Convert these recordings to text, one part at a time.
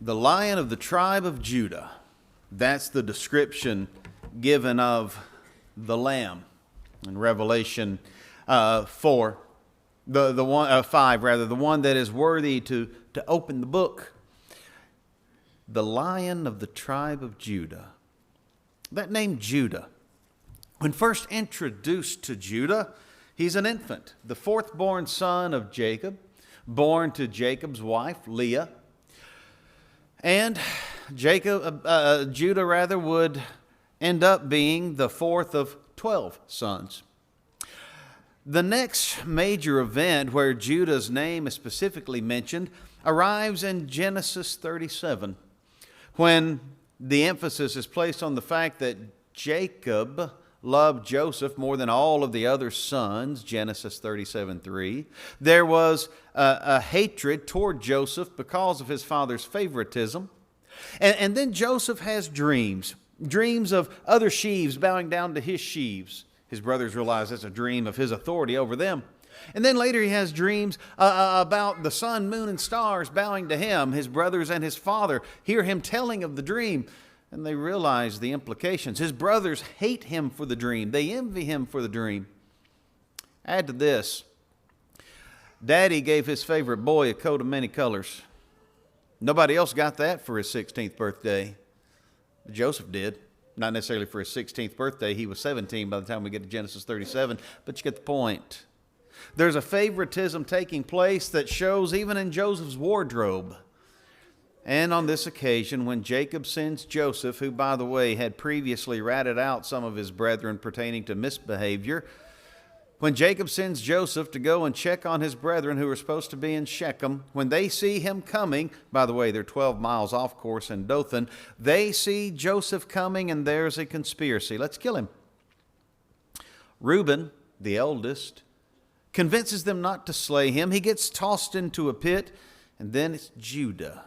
The Lion of the tribe of Judah. That's the description given of the Lamb in Revelation 4, the one 5 rather, the one that is worthy to open the book. The Lion of the tribe of Judah. That name Judah, when first introduced to Judah, he's an infant, the fourth born son of Jacob, born to Jacob's wife Leah. And Judah would end up being the fourth of 12 sons. The next major event where Judah's name is specifically mentioned arrives in Genesis 37, when the emphasis is placed on the fact that Jacob loved Joseph more than all of the other sons, Genesis 37:3. There was a hatred toward Joseph because of his father's favoritism. And then Joseph has dreams of other sheaves bowing down to his sheaves. His brothers realize that's a dream of his authority over them. And then later he has dreams about the sun, moon, and stars bowing to him. His brothers and his father hear him telling of the dream, and they realize the implications. His brothers hate him for the dream. They envy him for the dream. Add to this, Daddy gave his favorite boy a coat of many colors. Nobody else got that for his 16th birthday. Joseph did. Not necessarily for his 16th birthday. He was 17 by the time we get to Genesis 37, but you get the point. There's a favoritism taking place that shows even in Joseph's wardrobe. And on this occasion, when Jacob sends Joseph, who, by the way, had previously ratted out some of his brethren pertaining to misbehavior, when Jacob sends Joseph to go and check on his brethren who are supposed to be in Shechem, when they see him coming, by the way, they're 12 miles off course in Dothan, they see Joseph coming and there's a conspiracy. Let's kill him. Reuben, the eldest, convinces them not to slay him. He gets tossed into a pit, and then it's Judah.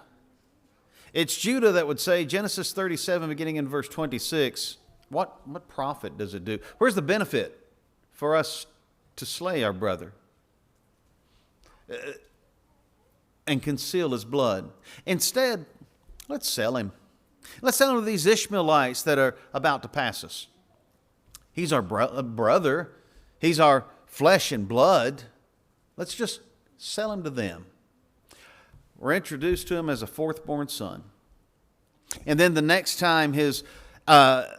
It's Judah that would say, Genesis 37, beginning in verse 26, what profit does it do? Where's the benefit for us to slay our brother and conceal his blood? Instead, let's sell him. Let's sell him to these Ishmaelites that are about to pass us. He's our brother. He's our flesh and blood. Let's just sell him to them. We're introduced to him as a fourth-born son. And then the next time his mindset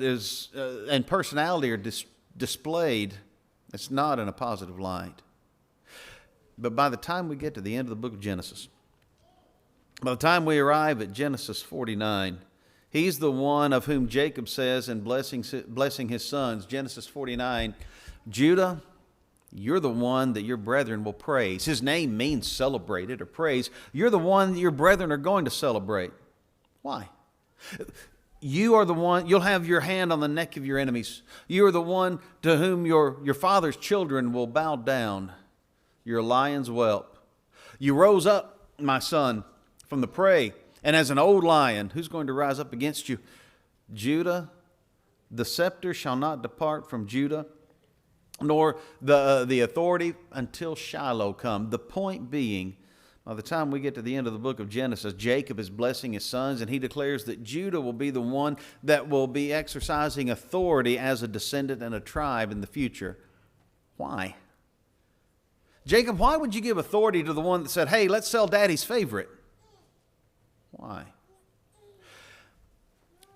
is and personality are displayed, it's not in a positive light. But by the time we get to the end of the book of Genesis, by the time we arrive at Genesis 49, he's the one of whom Jacob says in blessing his sons, Genesis 49, Judah, you're the one that your brethren will praise. His name means celebrated or praise. You're the one that your brethren are going to celebrate. Why? You are the one, you'll have your hand on the neck of your enemies. You are the one to whom your father's children will bow down. You're a lion's whelp. You rose up, my son, from the prey, and as an old lion, who's going to rise up against you? Judah, the scepter shall not depart from Judah, nor the authority until Shiloh come. The point being, by the time we get to the end of the book of Genesis, Jacob is blessing his sons, and he declares that Judah will be the one that will be exercising authority as a descendant and a tribe in the future. Why? Jacob, why would you give authority to the one that said, hey, let's sell Daddy's favorite? Why?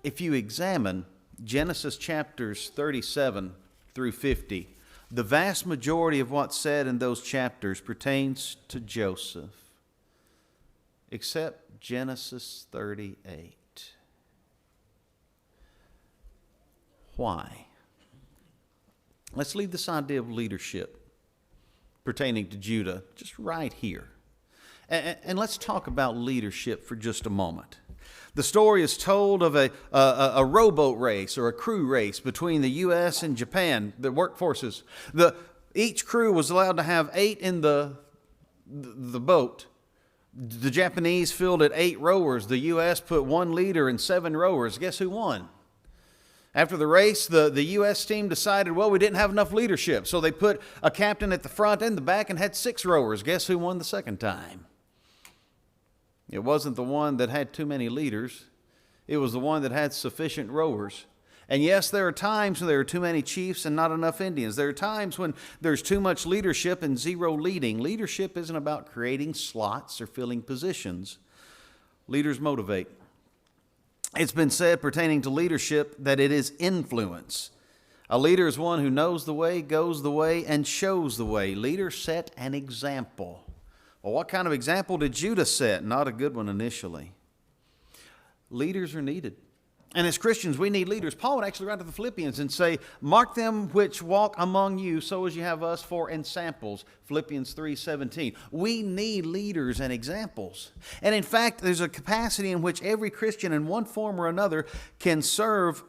If you examine Genesis chapters 37 through 50, the vast majority of what's said in those chapters pertains to Joseph, except Genesis 38. Why? Let's leave this idea of leadership pertaining to Judah just right here. And let's talk about leadership for just a moment. The story is told of a rowboat race or a crew race between the U.S. and Japan, the workforces. Each crew was allowed to have 8 in the boat. The Japanese fielded 8 rowers. The U.S. put 1 leader and 7 rowers. Guess who won? After the race, the U.S. team decided, well, we didn't have enough leadership. So they put a captain at the front and the back and had 6 rowers. Guess who won the second time? It wasn't the one that had too many leaders. It was the one that had sufficient rowers. And yes, there are times when there are too many chiefs and not enough Indians. There are times when there's too much leadership and zero leading. Leadership isn't about creating slots or filling positions. Leaders motivate. It's been said pertaining to leadership that it is influence. A leader is one who knows the way, goes the way, and shows the way. Leaders set an example. Well, what kind of example did Judah set? Not a good one initially. Leaders are needed. And as Christians, we need leaders. Paul would actually write to the Philippians and say, mark them which walk among you, so as you have us for ensamples. Philippians 3:17. We need leaders and examples. And in fact, there's a capacity in which every Christian in one form or another can serve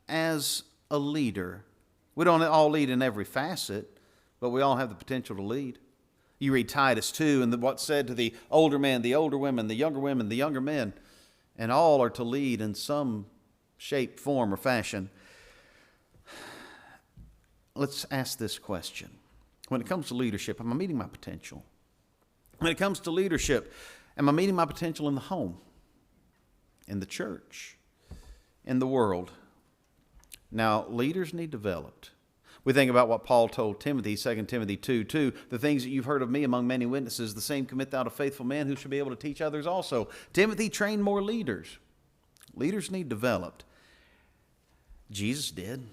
as a leader. We don't all lead in every facet, but we all have the potential to lead. You read Titus 2 and what's said to the older men, the older women, the younger men, and all are to lead in some shape, form, or fashion. Let's ask this question. When it comes to leadership, am I meeting my potential? When it comes to leadership, am I meeting my potential in the home, in the church, in the world? Now, leaders need developed. We think about what Paul told Timothy, 2 Timothy 2:2, the things that you've heard of me among many witnesses, the same commit thou to faithful men who should be able to teach others also. Timothy trained more leaders. Leaders need developed. Jesus did.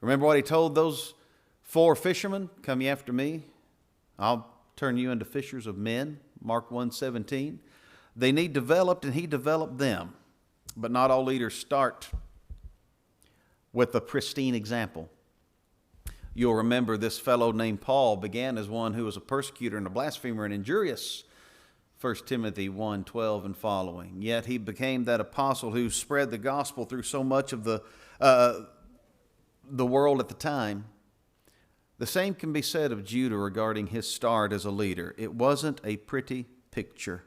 Remember what he told those 4 fishermen? Come ye after me, I'll turn you into fishers of men. Mark 1:17. They need developed, and he developed them. But not all leaders start with a pristine example. You'll remember this fellow named Paul began as one who was a persecutor and a blasphemer and injurious. 1 Timothy 1:12 and following. Yet he became that apostle who spread the gospel through so much of the world at the time. The same can be said of Judah regarding his start as a leader. It wasn't a pretty picture.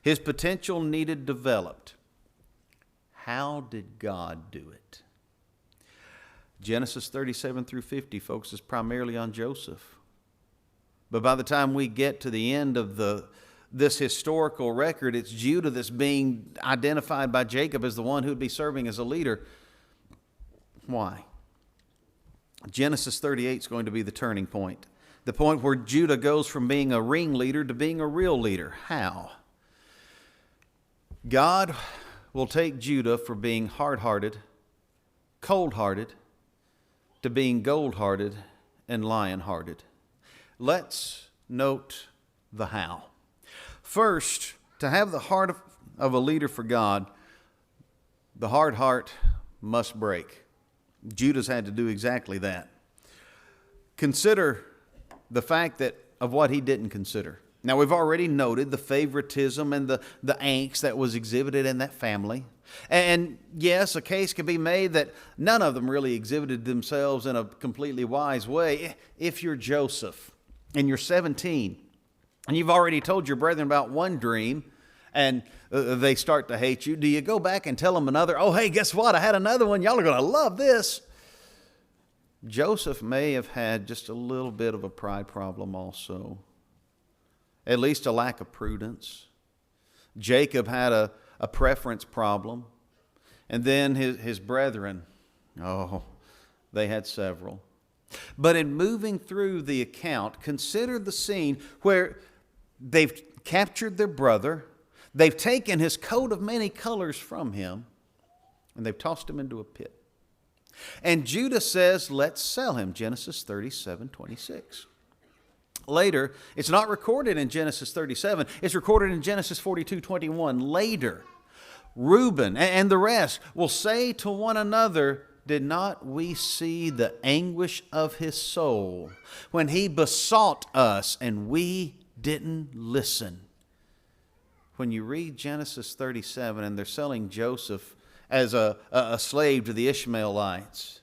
His potential needed developed. How did God do it? Genesis 37 through 50 focuses primarily on Joseph. But by the time we get to the end of this historical record, it's Judah that's being identified by Jacob as the one who would be serving as a leader. Why? Genesis 38 is going to be the turning point. The point where Judah goes from being a ringleader to being a real leader. How? God will take Judah from being hard-hearted, cold-hearted, to being gold-hearted and lion-hearted. Let's note the how. First, to have the heart of a leader for God, the hard heart must break. Judah's had to do exactly that. Consider the fact of what he didn't consider. Now, we've already noted the favoritism and the angst that was exhibited in that family. And yes, a case can be made that none of them really exhibited themselves in a completely wise way. If you're Joseph and you're 17 and you've already told your brethren about one dream and they start to hate you, do you go back and tell them another? Oh, hey, guess what? I had another one. Y'all are going to love this. Joseph may have had just a little bit of a pride problem also. At least a lack of prudence. Jacob had a preference problem. And then his brethren, they had several. But in moving through the account, consider the scene where they've captured their brother, they've taken his coat of many colors from him, and they've tossed him into a pit. And Judah says, let's sell him, Genesis 37:26. Later, it's not recorded in Genesis 37. It's recorded in Genesis 42:21. Later, Reuben and the rest will say to one another, did not we see the anguish of his soul when he besought us and we didn't listen? When you read Genesis 37 and they're selling Joseph as a slave to the Ishmaelites,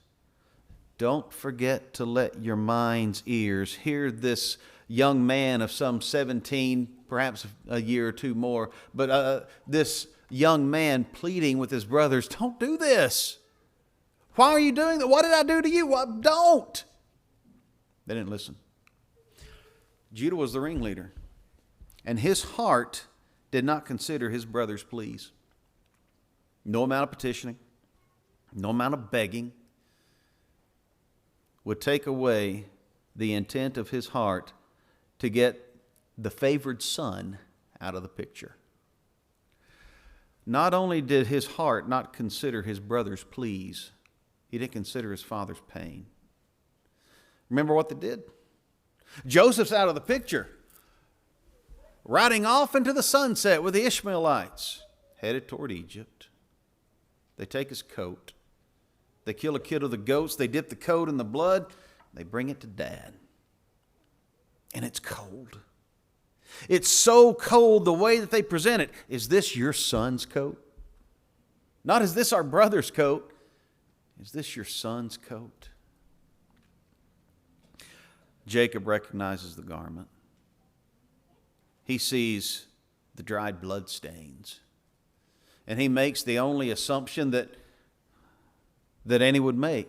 don't forget to let your mind's ears hear this young man of some 17, perhaps a year or two more, but this young man pleading with his brothers, don't do this. Why are you doing that? What did I do to you? What? Don't. They didn't listen. Judah was the ringleader, and his heart did not consider his brother's pleas. No amount of petitioning, no amount of begging would take away the intent of his heart to get the favored son out of the picture. Not only did his heart not consider his brother's pleas, he didn't consider his father's pain. Remember what they did? Joseph's out of the picture, riding off into the sunset with the Ishmaelites, headed toward Egypt. They take his coat. They kill a kid of the goats. They dip the coat in the blood. They bring it to Dad. And it's cold. It's so cold the way that they present it. Is this your son's coat? Not is this our brother's coat? Is this your son's coat? Jacob recognizes the garment. He sees the dried blood stains. And he makes the only assumption that any would make.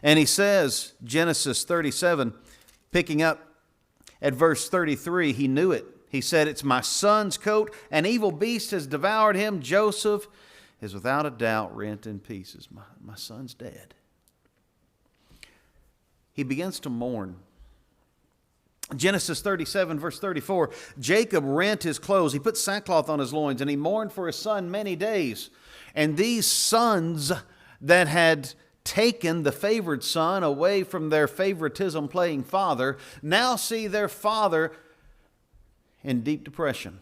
And he says, Genesis 37, picking up at verse 33, he knew it. He said, it's my son's coat. An evil beast has devoured him. Joseph is without a doubt rent in pieces. My son's dead. He begins to mourn. Genesis 37, verse 34, Jacob rent his clothes. He put sackcloth on his loins, and he mourned for his son many days. And these sons that had taken the favored son away from their favoritism-playing father now see their father in deep depression.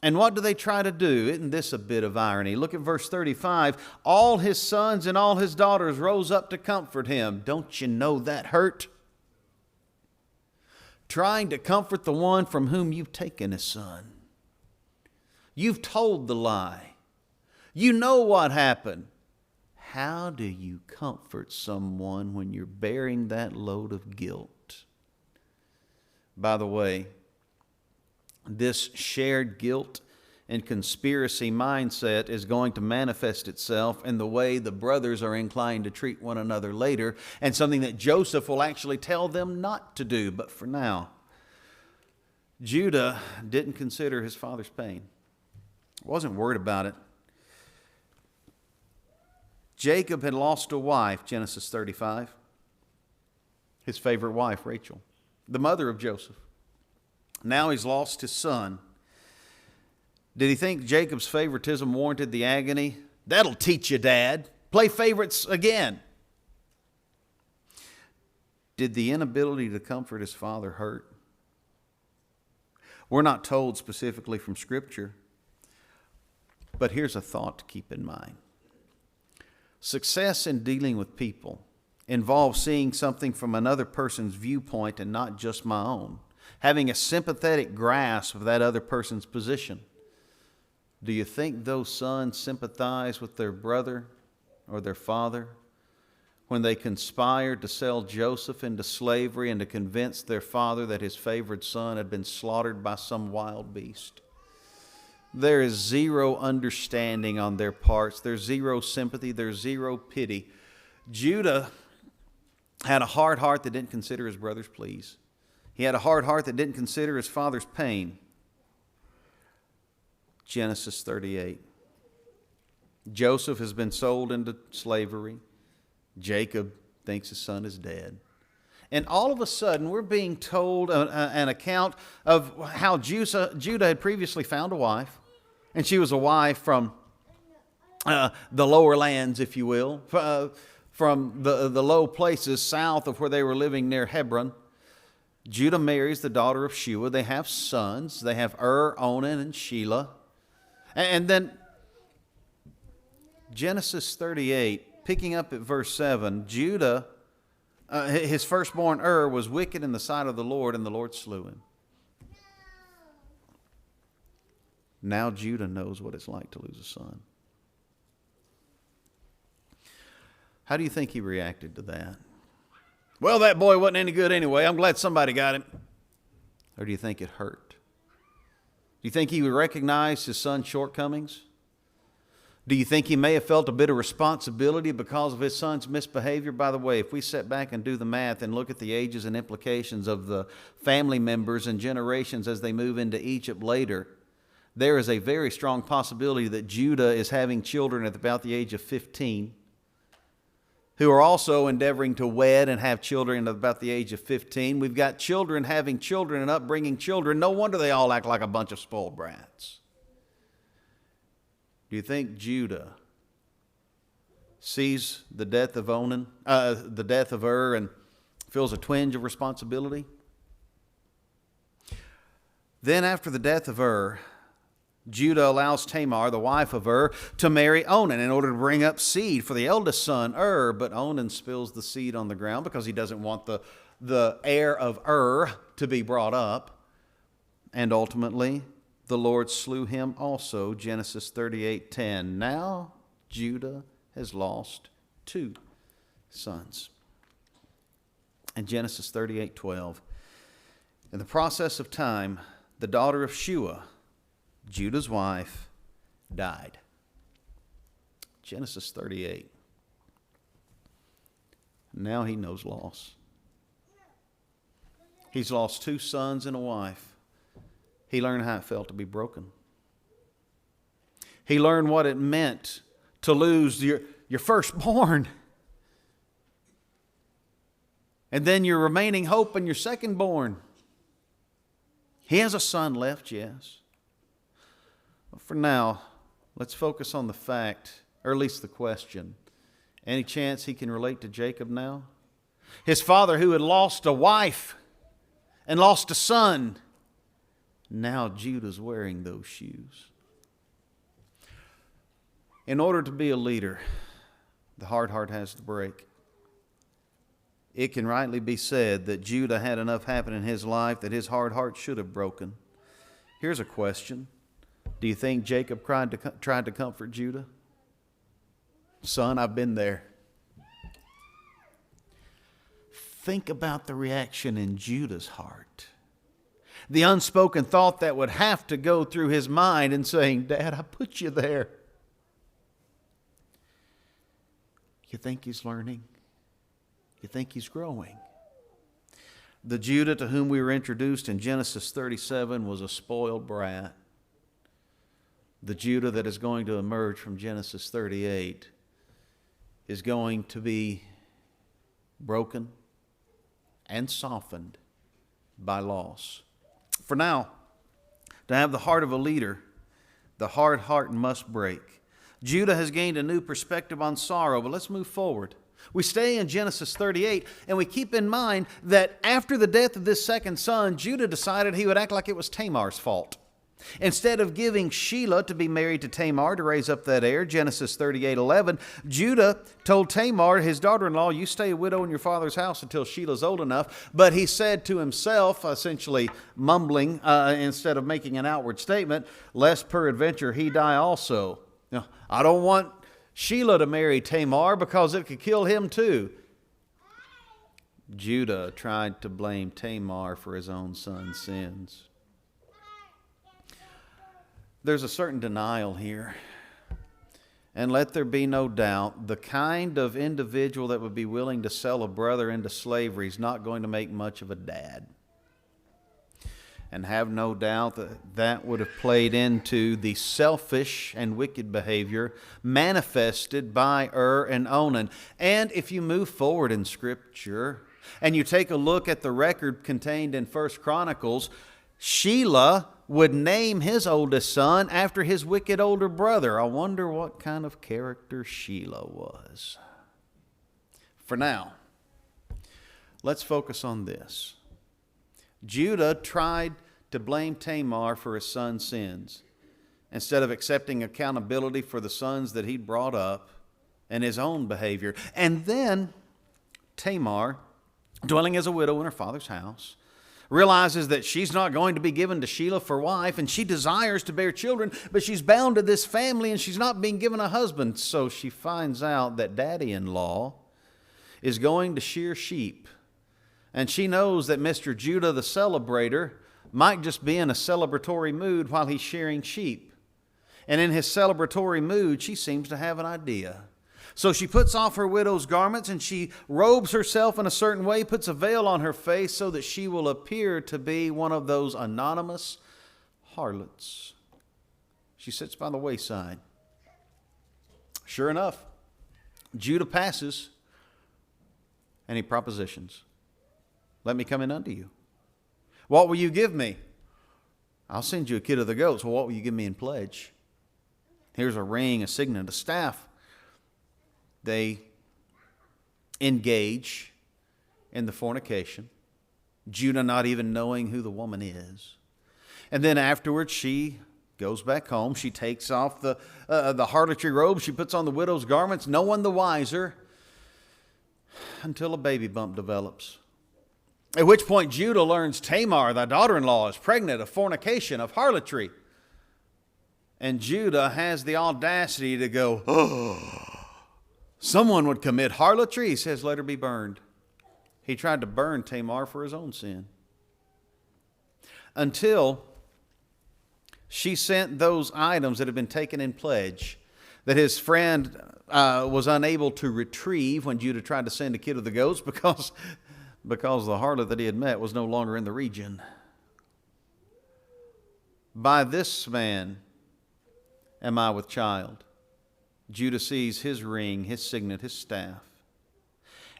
And what do they try to do? Isn't this a bit of irony? Look at verse 35. All his sons and all his daughters rose up to comfort him. Don't you know that hurt? Trying to comfort the one from whom you've taken his son. You've told the lie. You know what happened. How do you comfort someone when you're bearing that load of guilt? By the way, this shared guilt and conspiracy mindset is going to manifest itself in the way the brothers are inclined to treat one another later, and something that Joseph will actually tell them not to do. But for now, Judah didn't consider his father's pain. Wasn't worried about it. Jacob had lost a wife, Genesis 35. His favorite wife, Rachel, the mother of Joseph. Now he's lost his son. Did he think Jacob's favoritism warranted the agony? That'll teach you, Dad. Play favorites again. Did the inability to comfort his father hurt? We're not told specifically from Scripture, but here's a thought to keep in mind. Success in dealing with people involves seeing something from another person's viewpoint and not just my own. Having a sympathetic grasp of that other person's position. Do you think those sons sympathize with their brother or their father when they conspired to sell Joseph into slavery and to convince their father that his favored son had been slaughtered by some wild beast? There is zero understanding on their parts. There's zero sympathy. There's zero pity. Judah had a hard heart that didn't consider his brother's pleas. He had a hard heart that didn't consider his father's pain. Genesis 38. Joseph has been sold into slavery. Jacob thinks his son is dead. And all of a sudden, we're being told an account of how Judah had previously found a wife. And she was a wife from the lower lands, if you will, from the low places south of where they were living near Hebron. Judah marries the daughter of Shua. They have sons. They have Onan, and Shelah. And then Genesis 38, picking up at verse 7, Judah, his firstborn was wicked in the sight of the Lord, and the Lord slew him. Now Judah knows what it's like to lose a son. How do you think he reacted to that? Well, that boy wasn't any good anyway. I'm glad somebody got him. Or do you think it hurt? Do you think he would recognize his son's shortcomings? Do you think he may have felt a bit of responsibility because of his son's misbehavior? By the way, if we sit back and do the math and look at the ages and implications of the family members and generations as they move into Egypt later, there is a very strong possibility that Judah is having children at about the age of 15, who are also endeavoring to wed and have children at about the age of 15. We've got children having children and upbringing children. No wonder they all act like a bunch of spoiled brats. Do you think Judah sees the death of Ur, and feels a twinge of responsibility? Then after the death of Ur, Judah allows Tamar, the wife of Ur, to marry Onan in order to bring up seed for the eldest son, Ur. But Onan spills the seed on the ground because he doesn't want the heir of Ur to be brought up. And ultimately, the Lord slew him also, Genesis 38:10. Now Judah has lost 2 sons. And Genesis 38:12. In the process of time, the daughter of Shua, Judah's wife, died. Genesis 38. Now he knows loss. He's lost 2 sons and a wife. He learned how it felt to be broken. He learned what it meant to lose your firstborn. And then your remaining hope and your secondborn. He has a son left, yes. But for now, let's focus on the fact, or at least the question. Any chance he can relate to Jacob now? His father who had lost a wife and lost a son. Now Judah's wearing those shoes. In order to be a leader, the hard heart has to break. It can rightly be said that Judah had enough happen in his life that his hard heart should have broken. Here's a question. Do you think Jacob tried to comfort Judah? Son, I've been there. Think about the reaction in Judah's heart. The unspoken thought that would have to go through his mind in saying, Dad, I put you there. You think he's learning? You think he's growing? The Judah to whom we were introduced in Genesis 37 was a spoiled brat. The Judah that is going to emerge from Genesis 38 is going to be broken and softened by loss. For now, to have the heart of a leader, the hard heart must break. Judah has gained a new perspective on sorrow, but let's move forward. We stay in Genesis 38, and we keep in mind that after the death of this second son, Judah decided he would act like it was Tamar's fault. Instead of giving Shelah to be married to Tamar to raise up that heir, Genesis 38:11, Judah told Tamar, his daughter-in-law, you stay a widow in your father's house until Shelah's old enough. But he said to himself, essentially mumbling instead of making an outward statement, lest peradventure he die also. Now, I don't want Shelah to marry Tamar because it could kill him too. Judah tried to blame Tamar for his own son's sins. There's a certain denial here. And let there be no doubt, the kind of individual that would be willing to sell a brother into slavery is not going to make much of a dad. And have no doubt that that would have played into the selfish and wicked behavior manifested by Ur and Onan. And if you move forward in Scripture and you take a look at the record contained in 1 Chronicles, Shelah would name his oldest son after his wicked older brother. I wonder what kind of character Shelah was. For now, let's focus on this. Judah tried to blame Tamar for his son's sins instead of accepting accountability for the sons that he'd brought up and his own behavior. And then Tamar, dwelling as a widow in her father's house, realizes that she's not going to be given to Shelah for wife, and she desires to bear children, but she's bound to this family and she's not being given a husband. So she finds out that daddy-in-law is going to shear sheep. And she knows that Mr. Judah the celebrator might just be in a celebratory mood while he's shearing sheep. And in his celebratory mood, she seems to have an idea. So she puts off her widow's garments and she robes herself in a certain way, puts a veil on her face so that she will appear to be one of those anonymous harlots. She sits by the wayside. Sure enough, Judah passes, and he propositions, "Let me come in unto you. What will you give me?" "I'll send you a kid of the goats." "Well, what will you give me in pledge?" Here's a ring, a signet, a staff. They engage in the fornication, Judah not even knowing who the woman is. And then afterwards, she goes back home. She takes off the harlotry robe. She puts on the widow's garments, no one the wiser, until a baby bump develops. At which point Judah learns Tamar, thy daughter-in-law, is pregnant of fornication, of harlotry. And Judah has the audacity to go, "Oh, someone would commit harlotry." He says, "Let her be burned." He tried to burn Tamar for his own sin. Until she sent those items that had been taken in pledge, that his friend was unable to retrieve when Judah tried to send a kid of the goats because the harlot that he had met was no longer in the region. "By this man am I with child." Judah sees his ring, his signet, his staff.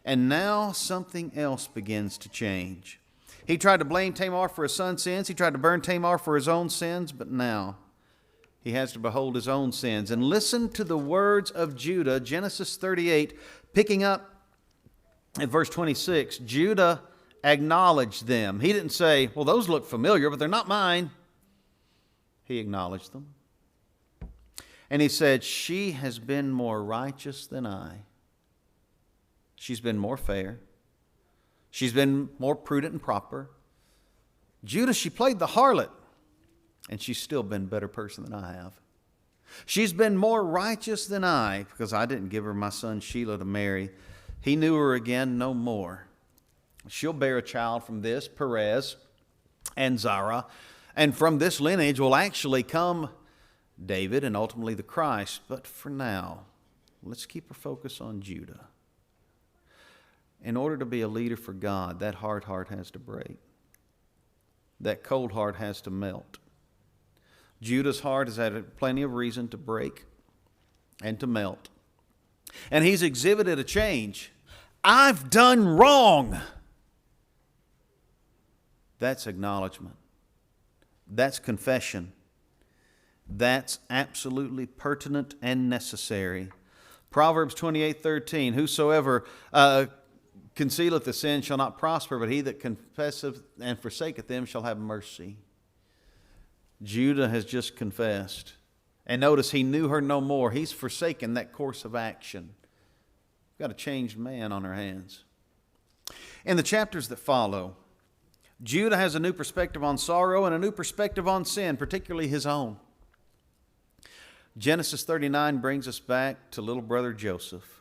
And now something else begins to change. He tried to blame Tamar for his son's sins. He tried to burn Tamar for his own sins. But now he has to behold his own sins. And listen to the words of Judah, Genesis 38, picking up at verse 26. Judah acknowledged them. He didn't say, "Well, those look familiar, but they're not mine." He acknowledged them. And he said, "She has been more righteous than I. She's been more fair. She's been more prudent and proper. Judah, she played the harlot, and she's still been a better person than I have. She's been more righteous than I, because I didn't give her my son Shelah to marry. He knew her again no more. She'll bear a child from this, Perez and Zara, and from this lineage will actually come David and ultimately the Christ. But for now, let's keep our focus on Judah. In order to be a leader for God, that hard heart has to break. That cold heart has to melt. Judah's heart has had plenty of reason to break and to melt. And he's exhibited a change. I've done wrong. That's acknowledgement. That's confession. That's absolutely pertinent and necessary. Proverbs 28:13, whosoever concealeth the sin shall not prosper, but he that confesseth and forsaketh them shall have mercy. Judah has just confessed. And notice he knew her no more. He's forsaken that course of action. We've got a changed man on our hands. In the chapters that follow, Judah has a new perspective on sorrow and a new perspective on sin, particularly his own. Genesis 39 brings us back to little brother Joseph.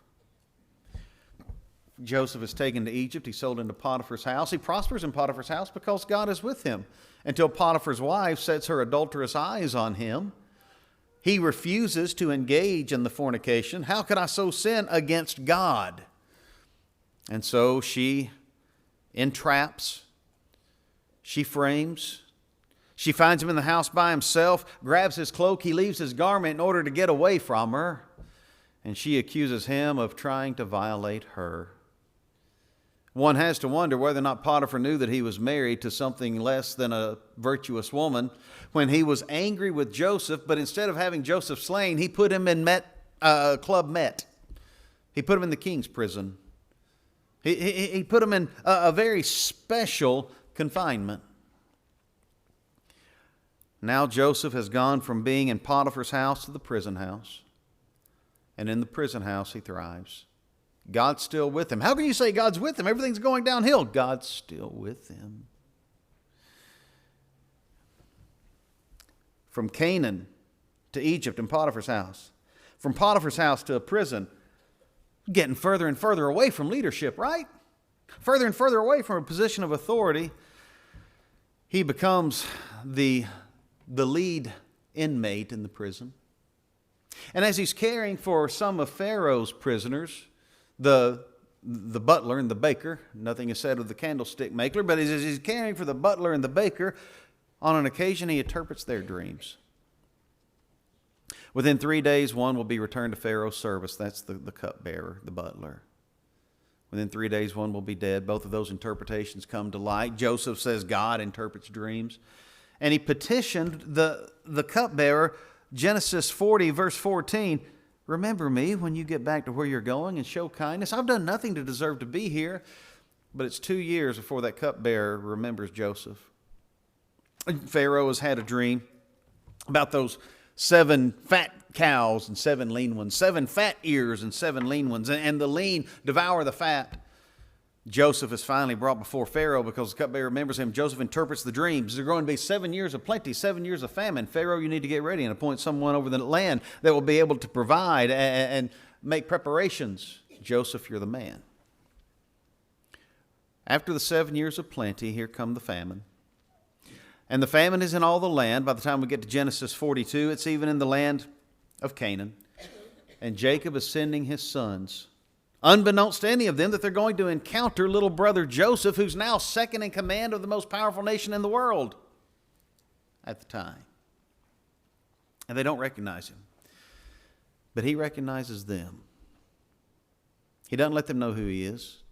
Joseph is taken to Egypt. He's sold into Potiphar's house. He prospers in Potiphar's house because God is with him, until Potiphar's wife sets her adulterous eyes on him. He refuses to engage in the fornication. How could I so sin against God? And so she entraps. She frames. She finds him in the house by himself, grabs his cloak. He leaves his garment in order to get away from her. And she accuses him of trying to violate her. One has to wonder whether or not Potiphar knew that he was married to something less than a virtuous woman when he was angry with Joseph, but instead of having Joseph slain, he put him in Club Met. He put him in the king's prison. He put him in a very special confinement. Now Joseph has gone from being in Potiphar's house to the prison house. And in the prison house he thrives. God's still with him. How can you say God's with him? Everything's going downhill. God's still with him. From Canaan to Egypt and Potiphar's house. From Potiphar's house to a prison. Getting further and further away from leadership, right? Further and further away from a position of authority. He becomes the lead inmate in the prison. And as he's caring for some of Pharaoh's prisoners, the butler and the baker, nothing is said of the candlestick maker, but as he's caring for the butler and the baker, on an occasion he interprets their dreams. Within 3 days, one will be returned to Pharaoh's service. That's the cupbearer, the butler. Within 3 days, one will be dead. Both of those interpretations come to light. Joseph says God interprets dreams. And he petitioned the cupbearer, Genesis 40, verse 14, remember me when you get back to where you're going and show kindness. I've done nothing to deserve to be here. But it's 2 years before that cupbearer remembers Joseph. Pharaoh has had a dream about those 7 fat cows and 7 lean ones, 7 fat ears and 7 lean ones, and the lean devour the fat. Joseph is finally brought before Pharaoh because the cupbearer remembers him. Joseph interprets the dreams. There's going to be 7 years of plenty, 7 years of famine. Pharaoh, you need to get ready and appoint someone over the land that will be able to provide and make preparations. Joseph, you're the man. After the 7 years of plenty, here come the famine. And the famine is in all the land. By the time we get to Genesis 42, it's even in the land of Canaan. And Jacob is sending his sons, unbeknownst to any of them, that they're going to encounter little brother Joseph, who's now second in command of the most powerful nation in the world at the time. And they don't recognize him. But he recognizes them. He doesn't let them know who he is,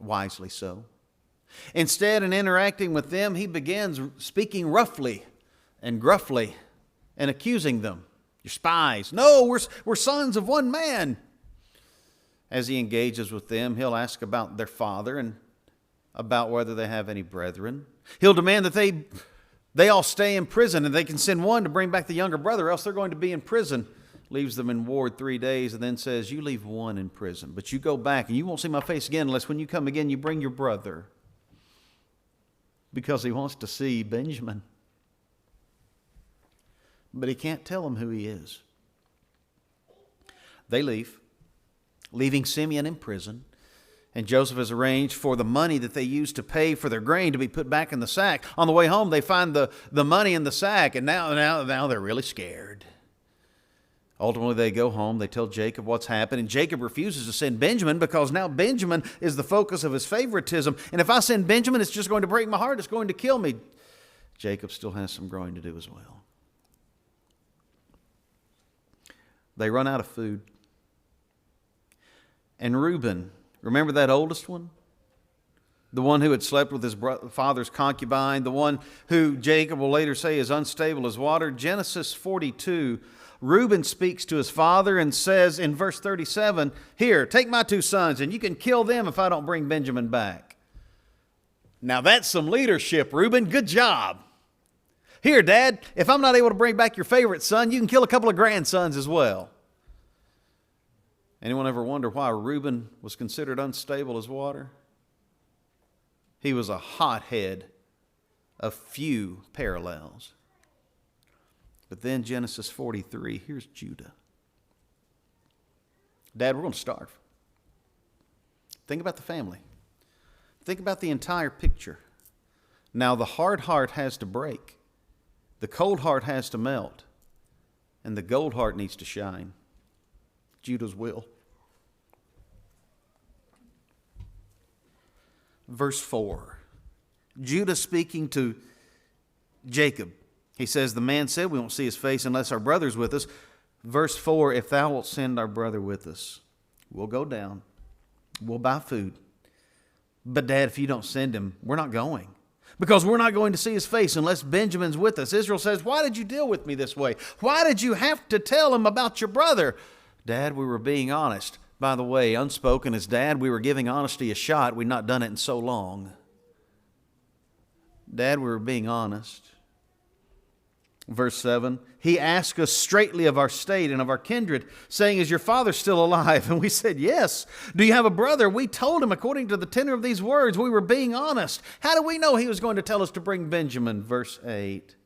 wisely so. Instead, in interacting with them, he begins speaking roughly and gruffly and accusing them. You're spies. No, we're sons of one man. As he engages with them, he'll ask about their father and about whether they have any brethren. He'll demand that they all stay in prison, and they can send one to bring back the younger brother, else they're going to be in prison. Leaves them in ward 3 days and then says, you leave one in prison, but you go back and you won't see my face again unless when you come again you bring your brother. Because he wants to see Benjamin. But he can't tell them who he is. They leave, leaving Simeon in prison. And Joseph has arranged for the money that they used to pay for their grain to be put back in the sack. On the way home, they find the money in the sack, and now they're really scared. Ultimately, they go home. They tell Jacob what's happened, and Jacob refuses to send Benjamin because now Benjamin is the focus of his favoritism. And if I send Benjamin, it's just going to break my heart. It's going to kill me. Jacob still has some growing to do as well. They run out of food. And Reuben, remember that oldest one? The one who had slept with his father's concubine, the one who Jacob will later say is unstable as water. Genesis 42, Reuben speaks to his father and says in verse 37, here, take my 2 sons and you can kill them if I don't bring Benjamin back. Now that's some leadership, Reuben. Good job. Here, Dad, if I'm not able to bring back your favorite son, you can kill a couple of grandsons as well. Anyone ever wonder why Reuben was considered unstable as water? He was a hothead of few parallels. But then Genesis 43, here's Judah. Dad, we're going to starve. Think about the family. Think about the entire picture. Now the hard heart has to break. The cold heart has to melt. And the gold heart needs to shine. Judah's will. Verse 4. Judah speaking to Jacob. He says, the man said, we won't see his face unless our brother's with us. Verse 4, if thou wilt send our brother with us, we'll go down. We'll buy food. But Dad, if you don't send him, we're not going. Because we're not going to see his face unless Benjamin's with us. Israel says, why did you deal with me this way? Why did you have to tell him about your brother? Dad, we were being honest. By the way, unspoken as Dad, we were giving honesty a shot. We'd not done it in so long. Dad, we were being honest. Verse 7, he asked us straightly of our state and of our kindred, saying, is your father still alive? And we said, yes. Do you have a brother? We told him according to the tenor of these words. We were being honest. How do we know he was going to tell us to bring Benjamin? Verse 8,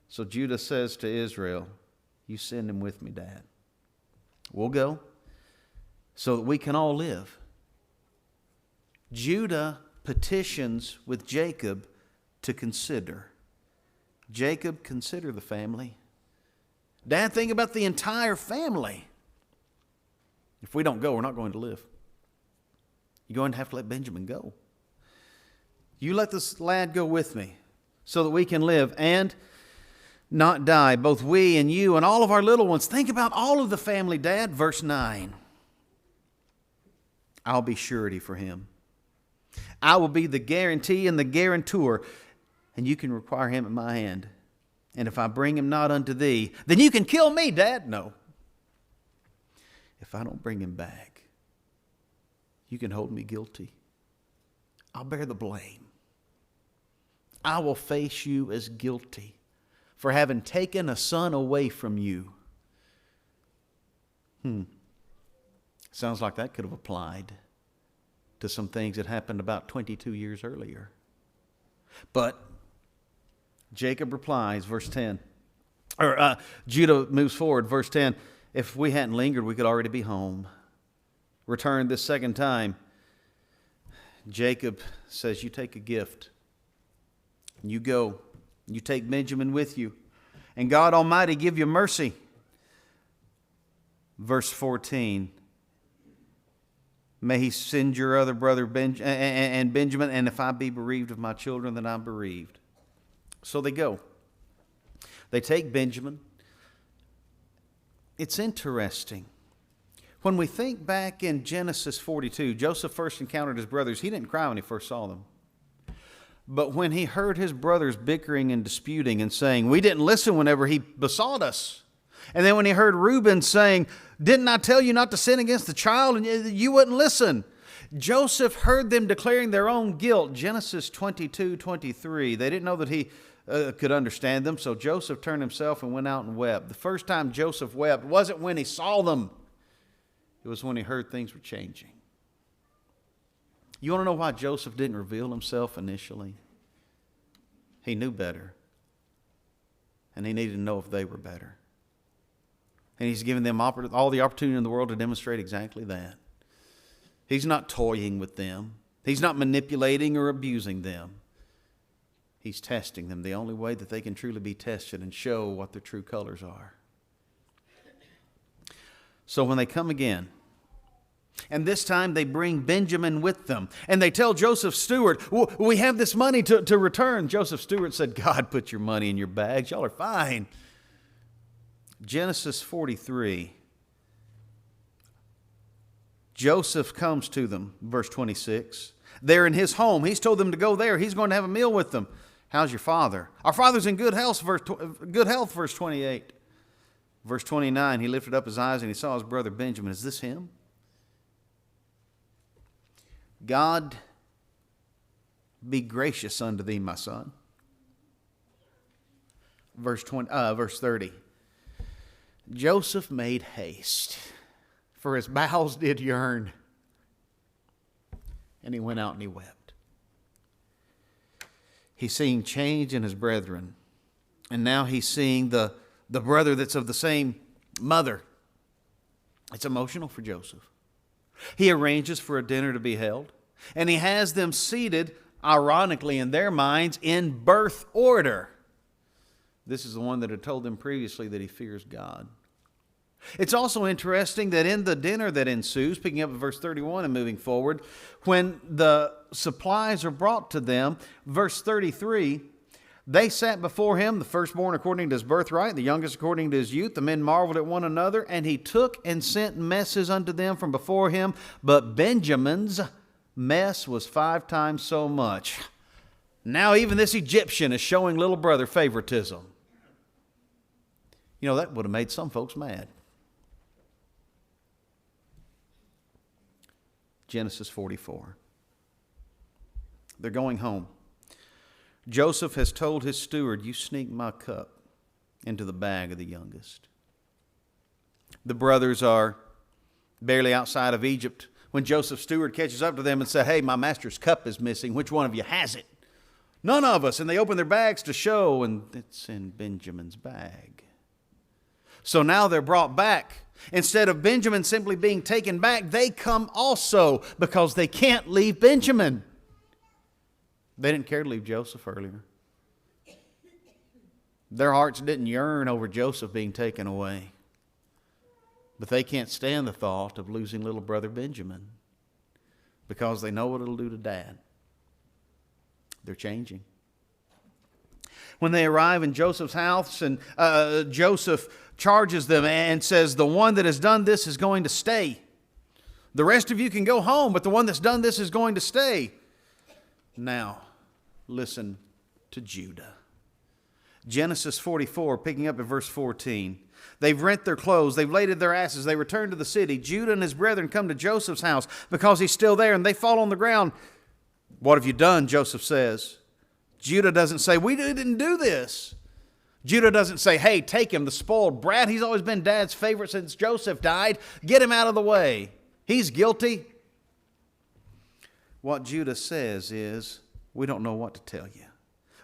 so Judah says to Israel, you send him with me, Dad. We'll go so that we can all live. Judah petitions with Jacob to consider. Jacob, consider the family. Dad, think about the entire family. If we don't go, we're not going to live. You're going to have to let Benjamin go. You let this lad go with me so that we can live. And not die, both we and you and all of our little ones. Think about all of the family, Dad. Verse 9. I'll be surety for him. I will be the guarantee and the guarantor, and you can require him at my hand. And if I bring him not unto thee, then you can kill me, Dad. No. If I don't bring him back, you can hold me guilty. I'll bear the blame. I will face you as guilty for having taken a son away from you. Sounds like that could have applied to some things that happened about 22 years earlier. But Jacob replies, verse 10. Judah moves forward, verse 10. If we hadn't lingered, we could already be home. Returned this second time. Jacob says, you take a gift. You go. You take Benjamin with you. And God Almighty give you mercy. Verse 14. May he send your other brother Benjamin, and if I be bereaved of my children, then I'm bereaved. So they go. They take Benjamin. It's interesting. When we think back in Genesis 42, Joseph first encountered his brothers. He didn't cry when he first saw them. But when he heard his brothers bickering and disputing and saying, we didn't listen whenever he besought us. And then when he heard Reuben saying, didn't I tell you not to sin against the child? And you wouldn't listen. Joseph heard them declaring their own guilt. Genesis 22:23. They didn't know that he could understand them. So Joseph turned himself and went out and wept. The first time Joseph wept wasn't when he saw them. It was when he heard things were changing. You want to know why Joseph didn't reveal himself initially? He knew better. And he needed to know if they were better. And he's given them all the opportunity in the world to demonstrate exactly that. He's not toying with them. He's not manipulating or abusing them. He's testing them the only way that they can truly be tested and show what their true colors are. So when they come again, and this time they bring Benjamin with them, and they tell Joseph's steward, we have this money to return. Joseph's steward said, God put your money in your bags. Y'all are fine. Genesis 43. Joseph comes to them, verse 26. They're in his home. He's told them to go there. He's going to have a meal with them. How's your father? Our father's in good health, verse 28. Verse 29, he lifted up his eyes and he saw his brother Benjamin. Is this him? God be gracious unto thee, my son. Verse 30. Joseph made haste, for his bowels did yearn. And he went out and he wept. He's seeing change in his brethren. And now he's seeing the brother that's of the same mother. It's emotional for Joseph. He arranges for a dinner to be held. And he has them seated, ironically in their minds, in birth order. This is the one that had told them previously that he fears God. It's also interesting that in the dinner that ensues, picking up at verse 31 and moving forward, when the supplies are brought to them, verse 33, they sat before him, the firstborn according to his birthright, the youngest according to his youth. The men marveled at one another, and he took and sent messes unto them from before him. But Benjamin's mess was 5 times so much. Now even this Egyptian is showing little brother favoritism. You know, that would have made some folks mad. Genesis 44. They're going home. Joseph has told his steward, you sneak my cup into the bag of the youngest. The brothers are barely outside of Egypt when Joseph's steward catches up to them and says, hey, my master's cup is missing. Which one of you has it? None of us. And they open their bags to show, and it's in Benjamin's bag. So now they're brought back. Instead of Benjamin simply being taken back, they come also because they can't leave Benjamin. They didn't care to leave Joseph earlier. Their hearts didn't yearn over Joseph being taken away. But they can't stand the thought of losing little brother Benjamin because they know what it'll do to Dad. They're changing. When they arrive in Joseph's house, and Joseph charges them and says, the one that has done this is going to stay. The rest of you can go home, but the one that's done this is going to stay. Now, listen to Judah. Genesis 44, picking up at verse 14. They've rent their clothes. They've laded their asses. They return to the city. Judah and his brethren come to Joseph's house because he's still there, and they fall on the ground. What have you done? Joseph says. Judah doesn't say, we didn't do this. Judah doesn't say, hey, take him, the spoiled brat. He's always been Dad's favorite since Joseph died. Get him out of the way. He's guilty. What Judah says is, we don't know what to tell you.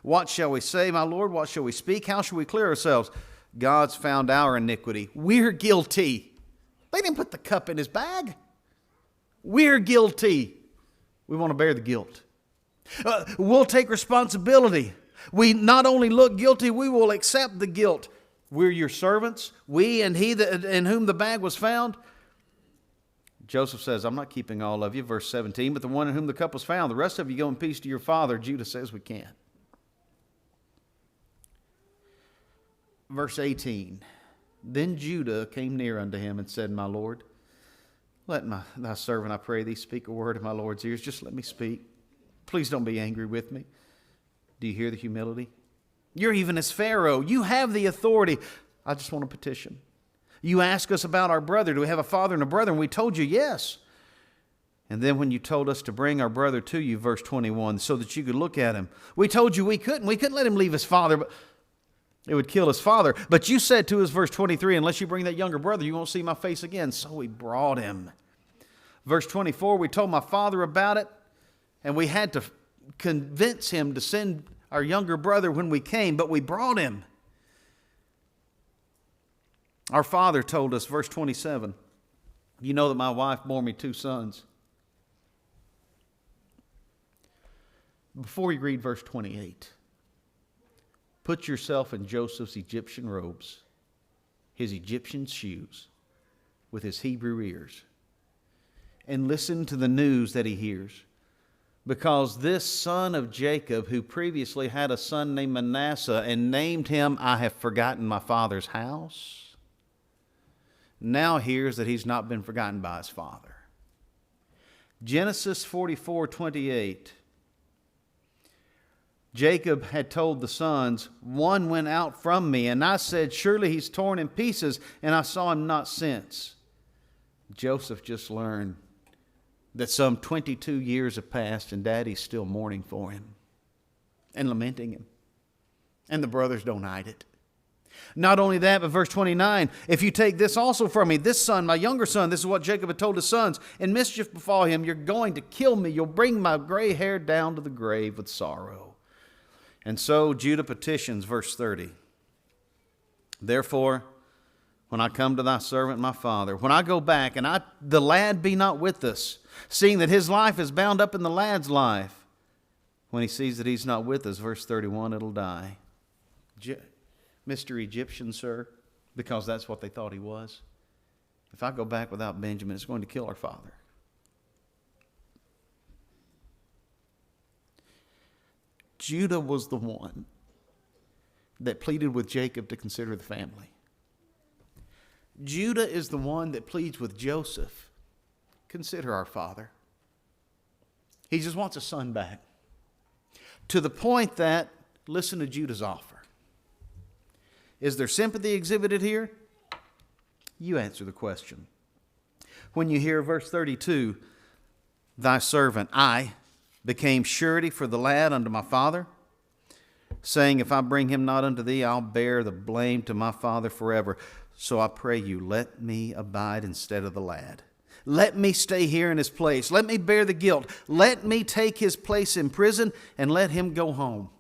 What shall we say, my Lord? What shall we speak? How shall we clear ourselves? God's found our iniquity. We're guilty. They didn't put the cup in his bag. We're guilty. We want to bear the guilt. We'll take responsibility. We not only look guilty, we will accept the guilt. We're your servants. We and he that, in whom the bag was found. Joseph says, I'm not keeping all of you. Verse 17, but the one in whom the cup was found, the rest of you go in peace to your father. Judah says we can't. Verse 18, then Judah came near unto him and said, my Lord, let thy servant, I pray thee, speak a word in my Lord's ears. Just let me speak. Please don't be angry with me. Do you hear the humility? You're even as Pharaoh. You have the authority. I just want to petition. You ask us about our brother. Do we have a father and a brother? And we told you yes. And then when you told us to bring our brother to you, verse 21, so that you could look at him, we told you we couldn't. We couldn't let him leave his father, but it would kill his father. But you said to us, verse 23, unless you bring that younger brother, you won't see my face again. So we brought him. Verse 24, we told my father about it, and we had to convince him to send our younger brother when we came, but we brought him. Our father told us, verse 27, you know that my wife bore me 2 sons. Before you read verse 28, put yourself in Joseph's Egyptian robes, his Egyptian shoes, with his Hebrew ears, and listen to the news that he hears. Because this son of Jacob, who previously had a son named Manasseh and named him, I have forgotten my father's house, now hears that he's not been forgotten by his father. Genesis 44:28. Jacob had told the sons, one went out from me, and I said, surely he's torn in pieces, and I saw him not since. Joseph just learned that some 22 years have passed, and Daddy's still mourning for him and lamenting him. And the brothers don't hide it. Not only that, but verse 29, if you take this also from me, this son, my younger son, this is what Jacob had told his sons, and mischief befall him, you're going to kill me. You'll bring my gray hair down to the grave with sorrow. And so Judah petitions, verse 30. Therefore, when I come to thy servant my father, when I go back, and the lad be not with us, seeing that his life is bound up in the lad's life, when he sees that he's not with us, verse 31, it'll die. Mr. Egyptian, sir, because that's what they thought he was. If I go back without Benjamin, it's going to kill our father. Judah was the one that pleaded with Jacob to consider the family. Judah is the one that pleads with Joseph, consider our father. He just wants a son back. To the point that, listen to Judah's offer. Is there sympathy exhibited here? You answer the question. When you hear verse 32, thy servant, I became surety for the lad unto my father, saying, if I bring him not unto thee, I'll bear the blame to my father forever. So I pray you, let me abide instead of the lad. Let me stay here in his place. Let me bear the guilt. Let me take his place in prison and let him go home.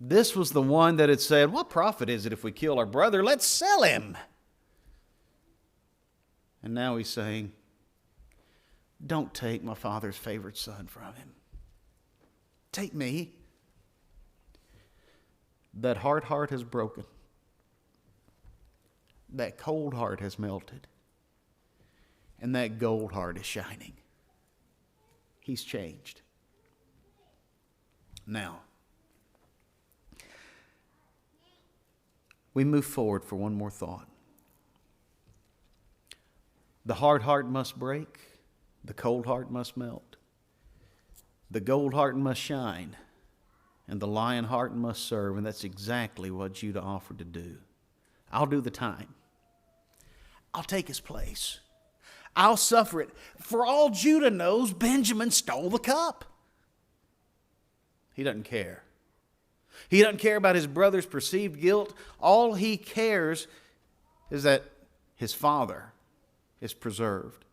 This was the one that had said, what profit is it if we kill our brother? Let's sell him. And now he's saying, don't take my father's favorite son from him. Take me. That hard heart has broken. That cold heart has melted. And that gold heart is shining. He's changed. Now, we move forward for one more thought. The hard heart must break. The cold heart must melt. The gold heart must shine. And the lion heart must serve. And that's exactly what Judah offered to do. I'll do the time. I'll take his place. I'll suffer it. For all Judah knows, Benjamin stole the cup. He doesn't care. He doesn't care about his brother's perceived guilt. All he cares is that his father is preserved.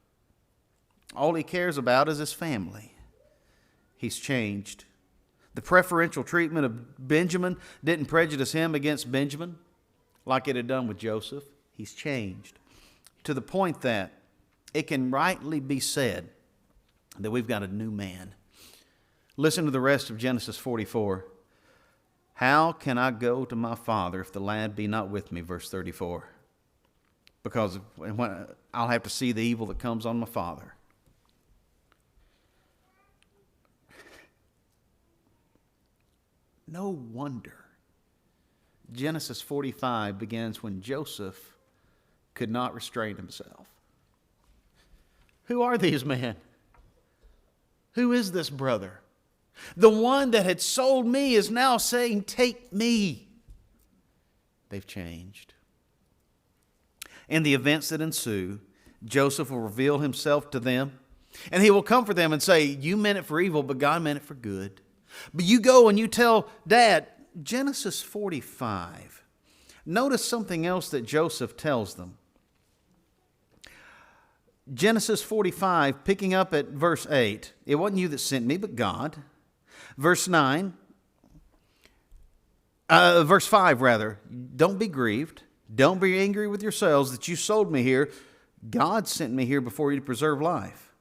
All he cares about is his family. He's changed. The preferential treatment of Benjamin didn't prejudice him against Benjamin like it had done with Joseph. He's changed to the point that it can rightly be said that we've got a new man. Listen to the rest of Genesis 44. How can I go to my father if the lad be not with me? Verse 34. Because when I'll have to see the evil that comes on my father. No wonder Genesis 45 begins when Joseph could not restrain himself. Who are these men? Who is this brother? The one that had sold me is now saying, take me. They've changed. In the events that ensue, Joseph will reveal himself to them, and he will comfort them and say, you meant it for evil, but God meant it for good. But you go and you tell Dad, Genesis 45. Notice something else that Joseph tells them. Genesis 45, picking up at verse 8. It wasn't you that sent me, but God. Verse 9. Verse 5, rather. Don't be grieved. Don't be angry with yourselves that you sold me here. God sent me here before you to preserve life.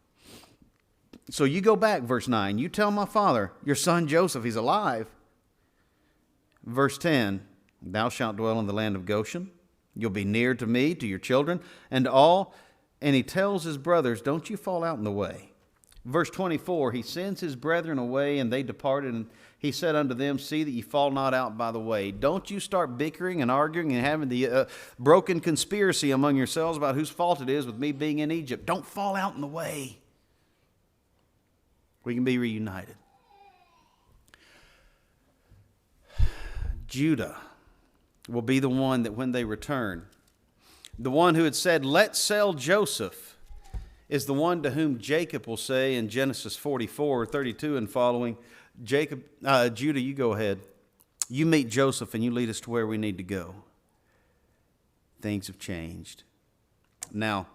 So you go back, verse 9. You tell my father, your son Joseph, he's alive. Verse 10. Thou shalt dwell in the land of Goshen. You'll be near to me, to your children, and all. And he tells his brothers, don't you fall out in the way. Verse 24, he sends his brethren away, and they departed, and he said unto them, see that ye fall not out by the way. Don't you start bickering and arguing and having the broken conspiracy among yourselves about whose fault it is with me being in Egypt. Don't fall out in the way. We can be reunited. Judah will be the one that when they return, the one who had said, let's sell Joseph, is the one to whom Jacob will say in Genesis 44, 32 and following, Judah, you go ahead. You meet Joseph and you lead us to where we need to go. Things have changed. Now,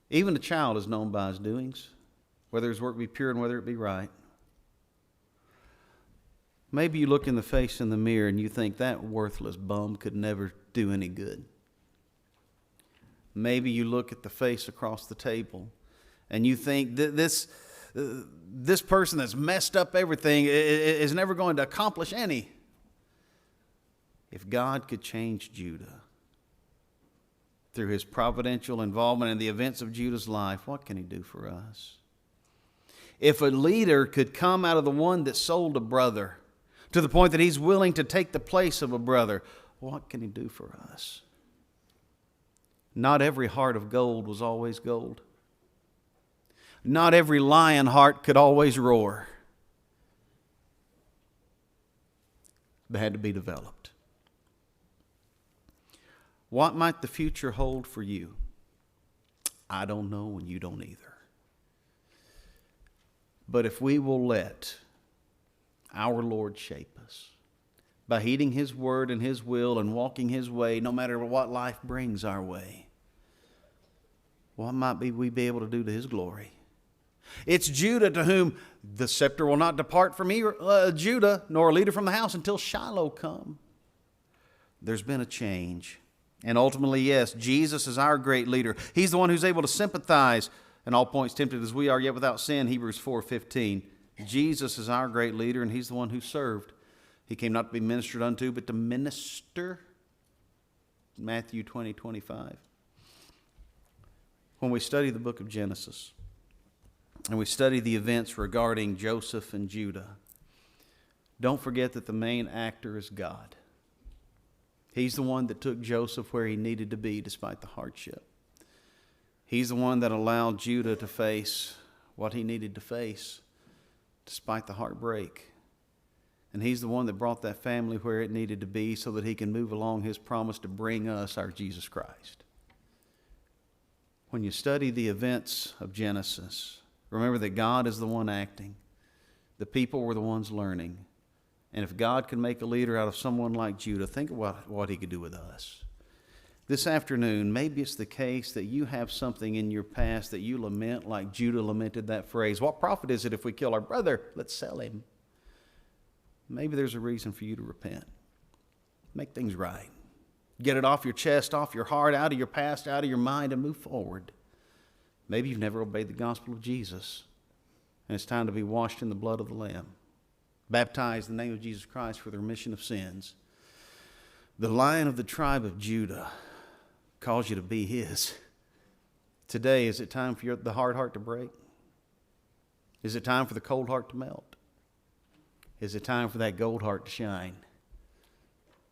even a child is known by his doings, whether his work be pure and whether it be right. Maybe you look in the face in the mirror and you think that worthless bum could never do any good. Maybe you look at the face across the table and you think that this person that's messed up everything is never going to accomplish any. If God could change Judah through his providential involvement in the events of Judah's life, what can he do for us? If a leader could come out of the one that sold a brother to the point that he's willing to take the place of a brother, what can he do for us? Not every heart of gold was always gold. Not every lion heart could always roar. They had to be developed. What might the future hold for you? I don't know, and you don't either. But if we will let our Lord shape us by heeding his word and his will and walking his way, no matter what life brings our way, what might we be able to do to his glory? It's Judah to whom the scepter will not depart from Judah, nor a leader from the house until Shiloh come. There's been a change. And ultimately, yes, Jesus is our great leader. He's the one who's able to sympathize, in all points tempted as we are, yet without sin, Hebrews 4:15. Jesus is our great leader, and he's the one who served. He came not to be ministered unto, but to minister. Matthew 20:25. When we study the book of Genesis, and we study the events regarding Joseph and Judah, Don't forget that the main actor is God. He's the one that took Joseph where he needed to be despite the hardship. He's the one that allowed Judah to face what he needed to face despite the heartbreak. And he's the one that brought that family where it needed to be so that he can move along his promise to bring us our Jesus Christ. When you study the events of Genesis, remember that God is the one acting. The people were the ones learning. And if God could make a leader out of someone like Judah, think of what he could do with us. This afternoon, maybe it's the case that you have something in your past that you lament like Judah lamented that phrase, "What profit is it if we kill our brother? Let's sell him." Maybe there's a reason for you to repent. Make things right. Get it off your chest, off your heart, out of your past, out of your mind, and move forward. Maybe you've never obeyed the gospel of Jesus, and it's time to be washed in the blood of the Lamb. Baptized in the name of Jesus Christ for the remission of sins. The Lion of the tribe of Judah calls you to be his. Today, is it time for the hard heart to break? Is it time for the cold heart to melt? Is it time for that gold heart to shine?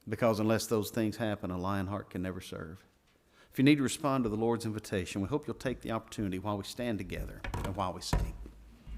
Because unless those things happen, a lion heart can never serve. If you need to respond to the Lord's invitation, we hope you'll take the opportunity while we stand together and while we sing.